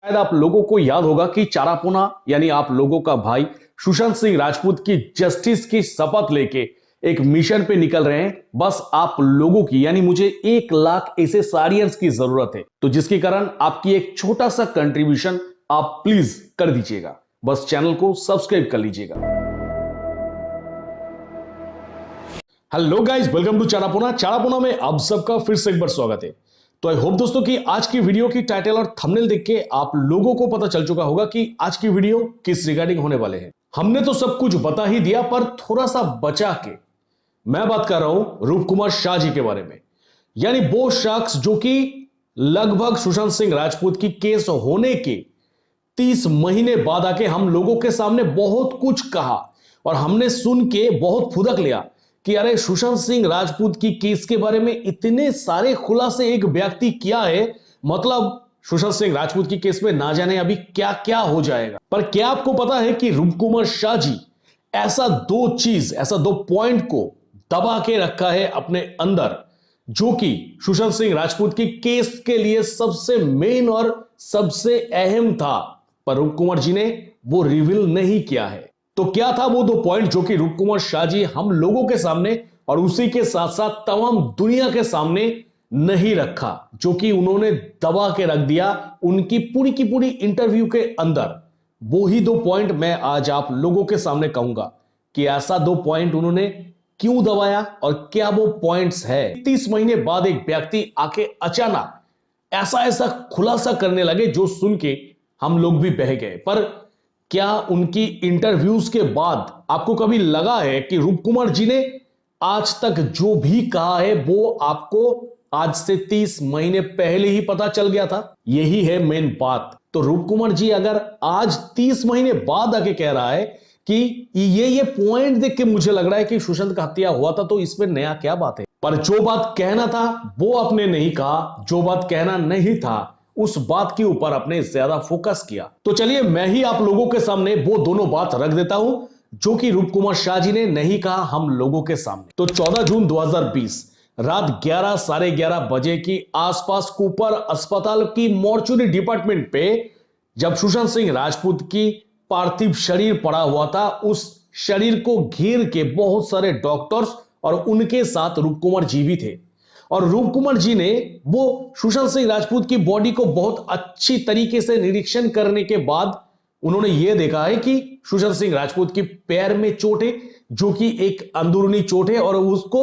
शायद आप लोगों को याद होगा कि चारापोना यानी आप लोगों का भाई सुशांत सिंह राजपूत की जस्टिस की शपथ लेके एक मिशन पे निकल रहे हैं। बस आप लोगों की यानी मुझे 1 लाख ऐसे साड़ियंस की जरूरत है, तो जिसके कारण आपकी एक छोटा सा कंट्रीब्यूशन आप प्लीज कर दीजिएगा। बस चैनल को सब्सक्राइब कर लीजिएगा। Hello guys, welcome to Charapona. Charapona में आप सबका फिर से एक बार स्वागत है। तो आई होप दोस्तों कि आज की वीडियो की टाइटल और थंबनेल देख के आप लोगों को पता चल चुका होगा कि आज की वीडियो किस रिगार्डिंग होने वाले हैं। हमने तो सब कुछ बता ही दिया, पर थोड़ा सा बचा के मैं बात कर रहा हूं रूप कुमार शाह जी के बारे में, यानी वो शख्स जो कि लगभग सुशांत सिंह राजपूत की केस होने के 30 महीने बाद आके हम लोगों के सामने बहुत कुछ कहा और हमने सुन के बहुत फुदक लिया कि अरे सुशांत सिंह राजपूत की केस के बारे में इतने सारे खुलासे एक व्यक्ति किया है, मतलब सुशांत सिंह राजपूत की केस में ना जाने अभी क्या क्या हो जाएगा। पर क्या आपको पता है कि रूप कुमार शाह जी ऐसा दो पॉइंट को दबा के रखा है अपने अंदर, जो कि सुशांत सिंह राजपूत की केस के लिए सबसे मेन और सबसे अहम था, पर रूप कुमार जी ने वो रिवील नहीं किया है। तो क्या था वो 2 पॉइंट जो कि रूप कुमार शाह जी हम लोगों के सामने और उसी के साथ साथ तमाम दुनिया के सामने नहीं रखा, जो कि उन्होंने दबा के रख दिया उनकी पूरी की पूरी इंटरव्यू के अंदर। वो ही 2 पॉइंट मैं आज आप लोगों के सामने कहूंगा कि ऐसा 2 पॉइंट उन्होंने क्यों दबाया और क्या वो पॉइंट्स है। 30 महीने बाद एक व्यक्ति आके अचानक ऐसा ऐसा खुलासा करने लगे जो सुन के हम लोग भी बह गए। पर क्या उनकी इंटरव्यूज के बाद आपको कभी लगा है कि रूप कुमार जी ने आज तक जो भी कहा है वो आपको आज से 30 महीने पहले ही पता चल गया था? यही है मेन बात। तो रूप कुमार जी अगर आज 30 महीने बाद आके कह रहा है कि ये पॉइंट देख के मुझे लग रहा है कि सुशांत का हत्या हुआ था, तो इसमें नया क्या बात है? पर जो बात कहना था वो आपने नहीं कहा, जो बात कहना नहीं था उस बात के ऊपर आपने ज्यादा फोकस किया। तो चलिए मैं ही आप लोगों के सामने वो दोनों बात रख देता हूं जो कि रूप कुमार शाह जी ने नहीं कहा हम लोगों के सामने। तो 14 जून 2020 रात 11 साढ़े 11 बजे की आसपास कूपर अस्पताल की मॉर्चुरी डिपार्टमेंट पे जब सुशांत सिंह राजपूत की पार्थिव शरीर पड़ा हुआ था, उस शरीर को घेर के बहुत सारे डॉक्टर्स और उनके साथ रूप कुमार जी भी थे। और रूप कुमार जी ने वो सुशांत सिंह राजपूत की बॉडी को बहुत अच्छी तरीके से निरीक्षण करने के बाद उन्होंने ये देखा है कि सुशांत सिंह राजपूत की पैर में चोट है, जो कि एक अंदरूनी चोट है, और उसको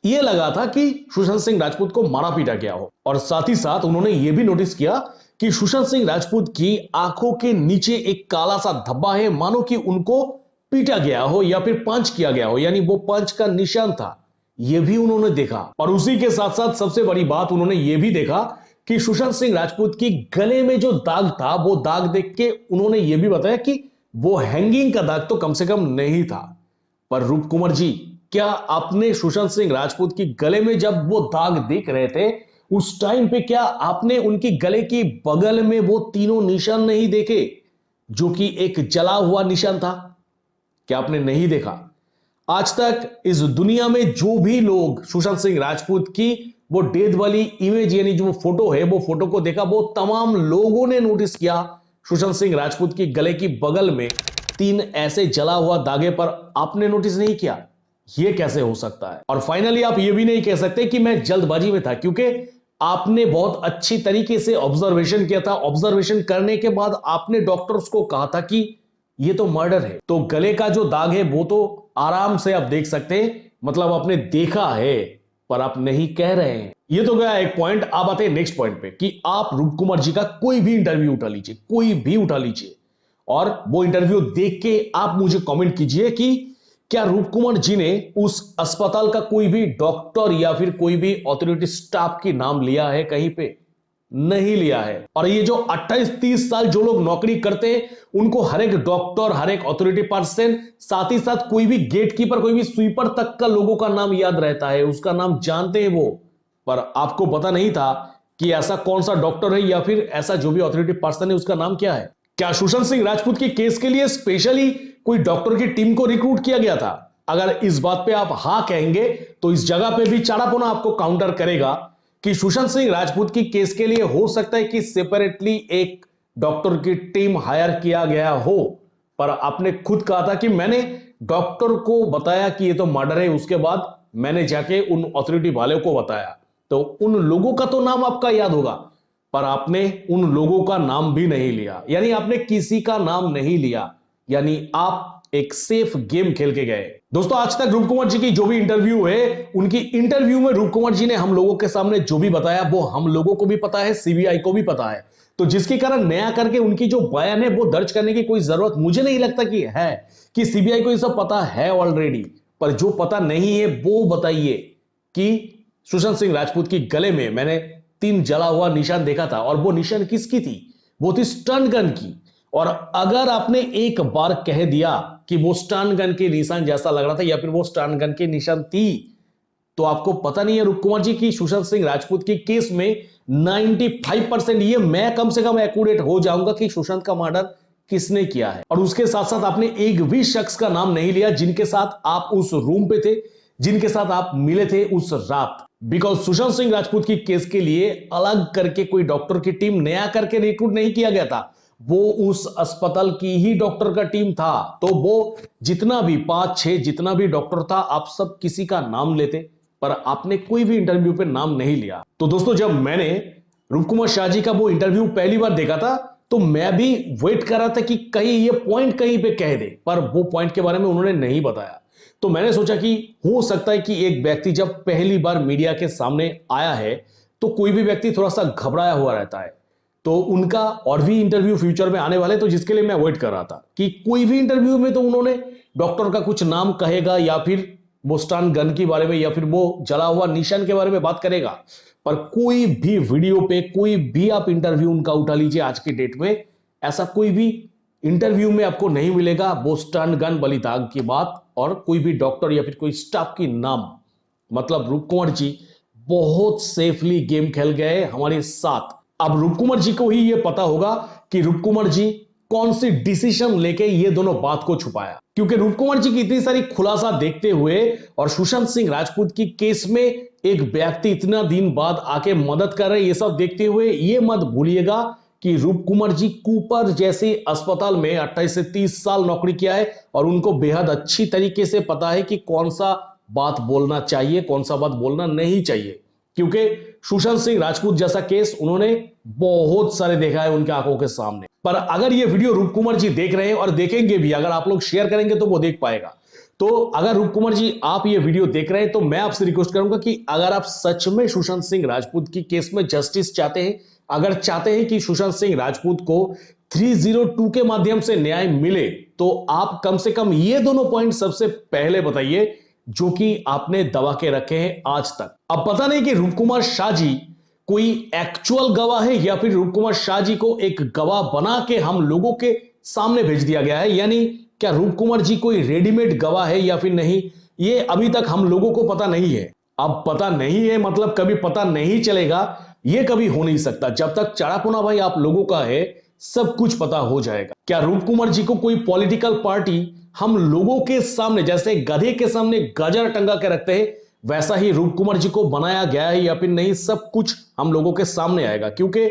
ये लगा था कि सुशांत सिंह राजपूत को मारा पीटा गया हो। और साथ ही साथ उन्होंने ये भी नोटिस किया कि सुशांत सिंह राजपूत की आंखों के नीचे एक काला सा धब्बा है, मानो कि उनको पीटा गया हो या फिर पंच किया गया हो, यानी वो पंच का निशान था, यह भी उन्होंने देखा। और उसी के साथ साथ सबसे बड़ी बात उन्होंने यह भी देखा कि सुशांत सिंह राजपूत की गले में जो दाग था, वो दाग देख के उन्होंने यह भी बताया कि वो हैंगिंग का दाग तो कम से कम नहीं था। पर रूप कुमार जी, क्या आपने सुशांत सिंह राजपूत की गले में जब वो दाग देख रहे थे उस टाइम पे क्या आपने उनकी गले की बगल में वो तीनों निशान नहीं देखे, जो कि एक जला हुआ निशान था? क्या आपने नहीं देखा? आज तक इस दुनिया में जो भी लोग सुशांत सिंह राजपूत की वो डेथ वाली इमेज यानी जो फोटो है, वो फोटो को देखा, वो तमाम लोगों ने नोटिस किया सुशांत सिंह राजपूत की गले की बगल में 3 ऐसे जला हुआ दागे, पर आपने नोटिस नहीं किया। ये कैसे हो सकता है? और फाइनली आप ये भी नहीं कह सकते कि मैं जल्दबाजी में था, क्योंकि आपने बहुत अच्छी तरीके से ऑब्जर्वेशन किया था। ऑब्जर्वेशन करने के बाद आपने डॉक्टर्स को कहा था कि ये तो मर्डर है। तो गले का जो दाग है वो तो आराम से आप देख सकते हैं, मतलब आपने देखा है, पर आप नहीं कह रहे हैं। ये तो गया एक पॉइंट। आप आते हैं नेक्स्ट पॉइंट पे कि आप रूप कुमार जी का कोई भी इंटरव्यू उठा लीजिए, कोई भी उठा लीजिए, और वो इंटरव्यू देख के आप मुझे कमेंट कीजिए कि क्या रूप कुमार जी ने उस अस्पताल का कोई भी डॉक्टर या फिर कोई भी अथॉरिटी स्टाफ की नाम लिया है कहीं पे? नहीं लिया है। और ये जो 28-30 साल जो लोग नौकरी करते हैं उनको हर एक डॉक्टर, हर एक अथॉरिटी पर्सन, साथ ही साथ कोई भी गेटकीपर, कोई भी स्वीपर तक का लोगों का नाम याद रहता है, उसका नाम जानते हैं वो। पर आपको पता नहीं था कि ऐसा कौन सा डॉक्टर है या फिर ऐसा जो भी अथॉरिटी पर्सन है उसका नाम क्या है। क्या सुशांत सिंह राजपूत की केस के लिए स्पेशली कोई डॉक्टर की टीम को रिक्रूट किया गया था? अगर इस बात पे आप हां कहेंगे तो इस जगह पे भी चारापोना आपको काउंटर करेगा कि सुशांत सिंह राजपूत की केस के लिए हो सकता है कि सेपरेटली एक डॉक्टर की टीम हायर किया गया हो, पर आपने खुद कहा था कि मैंने डॉक्टर को बताया कि ये तो मर्डर है, उसके बाद मैंने जाके उन अथॉरिटी वाले को बताया। तो उन लोगों का तो नाम आपका याद होगा, पर आपने उन लोगों का नाम भी नहीं लिया, यानी आपने किसी का नाम नहीं लिया, यानी आप एक सेफ गेम खेल के गए। दोस्तों, आज तक रूप कुमार जी की जो भी इंटरव्यू है, उनकी इंटरव्यू में रूप कुमार जी ने हम लोगों के सामने जो भी बताया वो हम लोगों को भी पता है, सीबीआई को भी पता है। तो जिसके कारण नया करके उनकी जो बयान है वो दर्ज करने की कोई जरूरत मुझे नहीं लगता कि है, कि सीबीआई को ये सब पता है ऑलरेडी। पर जो पता नहीं है वो बताइए कि सुशांत सिंह राजपूत की गले में मैंने 3 जला हुआ निशान देखा था, और वो निशान किसकी थी? वो थी स्टन गन की। और अगर आपने एक बार कह दिया कि वो स्टन गन के निशान जैसा लग रहा था या फिर वो स्टन गन के निशान थी, तो आपको पता नहीं है रूप कुमार जी की सुशांत सिंह राजपूत के केस में 95% ये मैं कम से कम एक्यूरेट हो जाऊंगा कि सुशांत का मर्डर किसने किया है। और उसके साथ साथ आपने एक भी शख्स का नाम नहीं लिया जिनके साथ आप उस रूम पे थे, जिनके साथ आप मिले थे उस रात। बिकॉज सुशांत सिंह राजपूत की केस के लिए अलग करके कोई डॉक्टर की टीम नया करके रिक्रूट नहीं किया गया था, वो उस अस्पताल की ही डॉक्टर का टीम था। तो वो जितना भी 5-6 जितना भी डॉक्टर था, आप सब किसी का नाम लेते, पर आपने कोई भी इंटरव्यू पे नाम नहीं लिया। तो दोस्तों, जब मैंने रूप कुमार शाह जी का वो इंटरव्यू पहली बार देखा था, तो मैं भी वेट कर रहा था कि कहीं ये पॉइंट कहीं पे कह दे, पर वो पॉइंट के बारे में उन्होंने नहीं बताया। तो मैंने सोचा कि हो सकता है कि एक व्यक्ति जब पहली बार मीडिया के सामने आया है, तो कोई भी व्यक्ति थोड़ा सा घबराया हुआ रहता है। तो उनका और भी इंटरव्यू फ्यूचर में आने वाले, तो जिसके लिए मैं वेट कर रहा था कि कोई भी इंटरव्यू में तो उन्होंने डॉक्टर का कुछ नाम कहेगा, या फिर वो स्टन गन के बारे में, या फिर वो जला हुआ निशान के बारे में बात करेगा। पर कोई भी वीडियो पे, कोई भी आप इंटरव्यू उनका उठा लीजिए आज की डेट में, ऐसा कोई भी इंटरव्यू में आपको नहीं मिलेगा वो स्टन गन बलिदाग की बात और कोई भी डॉक्टर या फिर कोई स्टाफ की नाम। मतलब रूप कुमार जी बहुत सेफली गेम खेल गए हमारे साथ। अब रूप कुमार जी को ही यह पता होगा कि रूप कुमार जी कौन सी डिसीजन लेके ये दोनों बात को छुपाया, क्योंकि रूप कुमार जी की इतनी सारी खुलासा देखते हुए और सुशांत सिंह राजपूत की केस में एक व्यक्ति इतना दिन बाद आके मदद कर रहे, ये सब देखते हुए ये मत भूलिएगा कि रूप कुमार जी कूपर जैसे अस्पताल में 28 से 30 साल नौकरी किया है, और उनको बेहद अच्छी तरीके से पता है कि कौन सा बात बोलना चाहिए, कौन सा बात बोलना नहीं चाहिए। क्योंकि सुशांत सिंह राजपूत जैसा केस उन्होंने बहुत सारे देखा है उनके आंखों के सामने। पर अगर ये वीडियो रूप कुमार जी देख रहे हैं और देखेंगे भी, अगर आप लोग शेयर करेंगे तो वो देख पाएगा। तो अगर रूप कुमार जी आप ये वीडियो देख रहे हैं, तो मैं आपसे रिक्वेस्ट करूंगा कि अगर आप सच में सुशांत सिंह राजपूत की केस में जस्टिस चाहते हैं, अगर चाहते हैं कि सुशांत सिंह राजपूत को 302 के माध्यम से न्याय मिले, तो आप कम से कम ये दोनों पॉइंट सबसे पहले बताइए जो कि आपने दबा के रखे हैं आज तक। अब पता नहीं कि रूप कुमार शाह जी कोई एक्चुअल गवाह है, या फिर रूप कुमार शाह जी को एक गवाह बना के हम लोगों के सामने भेज दिया गया है, यानी क्या रूप कुमार जी कोई रेडीमेड गवाह है या फिर नहीं, ये अभी तक हम लोगों को पता नहीं है। अब पता नहीं है मतलब कभी पता नहीं चलेगा, ये कभी हो नहीं सकता। जब तक चाड़ापोना भाई आप लोगों का है, सब कुछ पता हो जाएगा। क्या रूप कुमार जी को कोई पॉलिटिकल पार्टी हम लोगों के सामने, जैसे गधे के सामने गाजर टंगा के रखते हैं, वैसा ही रूप कुमार जी को बनाया गया है या फिर नहीं, सब कुछ हम लोगों के सामने आएगा। क्योंकि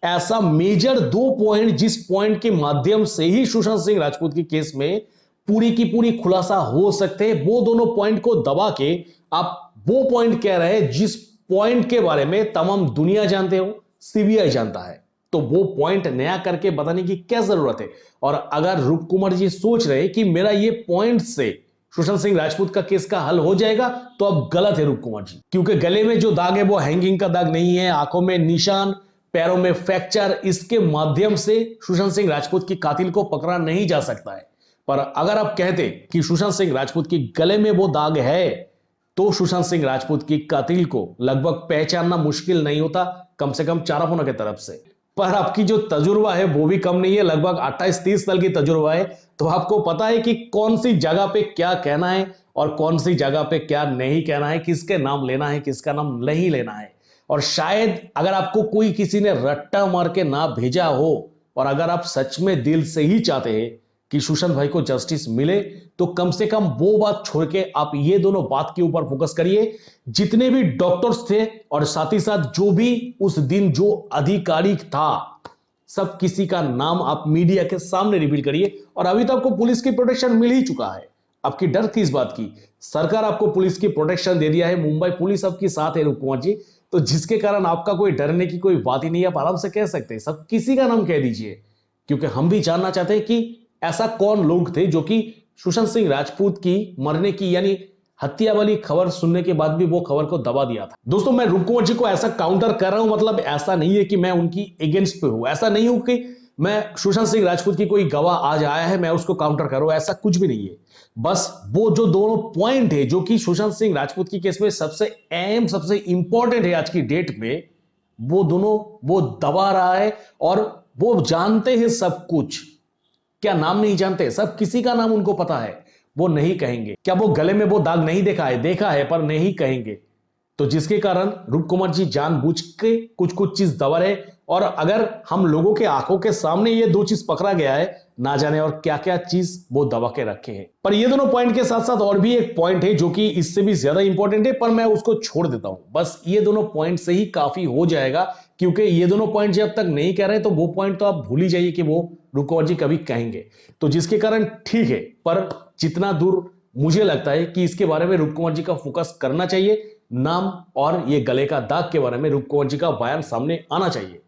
ऐसा मेजर 2 पॉइंट, जिस पॉइंट के माध्यम से ही सुशांत सिंह राजपूत की केस में पूरी की पूरी खुलासा हो सकते हैं, वो दोनों पॉइंट को दबा के आप वो पॉइंट कह रहे हैं जिस पॉइंट के बारे में तमाम दुनिया जानते हो, सीबीआई जानता है। तो वो पॉइंट नया करके बताने की क्या जरूरत है? और अगर रूप कुमार जी सोच रहे कि मेरा ये पॉइंट से सुशांत सिंह राजपूत का केस का हल हो जाएगा, तो अब गलत है रूप कुमार जी। क्योंकि गले में जो दाग है वो हैंगिंग का दाग नहीं है, आंखों में निशान, पैरों में फ्रैक्चर, इसके माध्यम से सुशांत सिंह राजपूत की कातिल को पकड़ा नहीं जा सकता है। पर अगर आप कहते कि सुशांत सिंह राजपूत की गले में वो दाग है, तो सुशांत सिंह राजपूत की कातिल को लगभग पहचानना मुश्किल नहीं होता, कम से कम चारापोना की तरफ से। पर आपकी जो तजुर्बा है वो भी कम नहीं है, लगभग 28-30 साल की तजुर्बा है, तो आपको पता है कि कौन सी जगह पे क्या कहना है और कौन सी जगह पे क्या नहीं कहना है, किसके नाम लेना है, किसका नाम नहीं लेना है। और शायद अगर आपको कोई किसी ने रट्टा मार के ना भेजा हो, और अगर आप सच में दिल से ही चाहते हैं कि सुशांत भाई को जस्टिस मिले, तो कम से कम वो बात छोड़ के आप ये दोनों बात के ऊपर फोकस करिए। जितने भी डॉक्टर्स थे और साथ ही साथ जो भी उस दिन जो अधिकारी था, सब किसी का नाम आप मीडिया के सामने रिवील करिए। और अभी तो आपको पुलिस की प्रोटेक्शन मिल ही चुका है, आपकी डर किस बात की? सरकार आपको पुलिस की प्रोटेक्शन दे दिया है, मुंबई पुलिस आपके साथ है रूप कुमार जी, तो जिसके कारण आपका कोई डरने की कोई बात ही नहीं है। आप आराम से कह सकते हैं, सब किसी का नाम कह दीजिए, क्योंकि हम भी जानना चाहते हैं कि ऐसा कौन लोग थे जो कि सुशांत सिंह राजपूत की मरने की यानी हत्या वाली खबर सुनने के बाद भी वो खबर को दबा दिया था। दोस्तों, मैं रूप कुमार जी को ऐसा काउंटर कर रहा हूं, मतलब ऐसा नहीं है कि मैं उनकी अगेंस्ट पे हूं, ऐसा नहीं हूं कि मैं सुशांत सिंह राजपूत की कोई गवाह आज आया है मैं उसको काउंटर कर रहा हूं, ऐसा कुछ भी नहीं है। बस वो जो दोनों पॉइंट है जो कि सुशांत सिंह राजपूत की केस में सबसे अहम, सबसे इंपॉर्टेंट है आज की डेट में, वो दोनों वो दबा रहा है। और वो जानते हैं सब कुछ, क्या नाम नहीं जानते? सब किसी का नाम उनको पता है, वो नहीं कहेंगे। क्या वो गले में वो दाग नहीं देखा है? देखा है, पर नहीं कहेंगे। तो जिसके कारण रूप कुमार जी जानबूझ के कुछ कुछ चीज दबा रहे। और अगर हम लोगों के आंखों के सामने ये दो चीज पकड़ा गया है, ना जाने और क्या क्या चीज वो दबा के रखे हैं। पर ये दोनों पॉइंट के साथ साथ और भी एक पॉइंट है जो कि इससे भी ज्यादा इंपॉर्टेंट है, पर मैं उसको छोड़ देता हूं। बस ये दोनों पॉइंट से ही काफी हो जाएगा, क्योंकि ये दोनों पॉइंट जब तक नहीं कह रहे तो वो पॉइंट तो आप भूल ही जाइए कि वो रूप कुमार जी कभी कहेंगे। तो जिसके कारण ठीक है, पर जितना दूर मुझे लगता है कि इसके बारे में रूप कुमार जी का फोकस करना चाहिए, नाम और ये गले का दाग के बारे में रूप कुमार जी का बयान सामने आना चाहिए।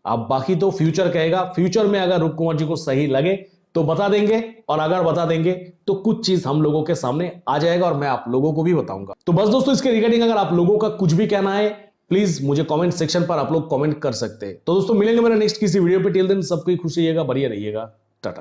अब बाकी तो फ्यूचर कहेगा, फ्यूचर में अगर रूप कुमार जी को सही लगे तो बता देंगे, और अगर बता देंगे तो कुछ चीज हम लोगों के सामने आ जाएगा और मैं आप लोगों को भी बताऊंगा। तो बस दोस्तों, इसके रिगार्डिंग अगर आप लोगों का कुछ भी कहना है, प्लीज मुझे कमेंट सेक्शन पर आप लोग कमेंट कर सकते हैं। तो दोस्तों, मिलेंगे मेरे नेक्स्ट किसी वीडियो पे। टिल देन सबको खुश रहिएगा, बढ़िया रहिएगा, टाटा।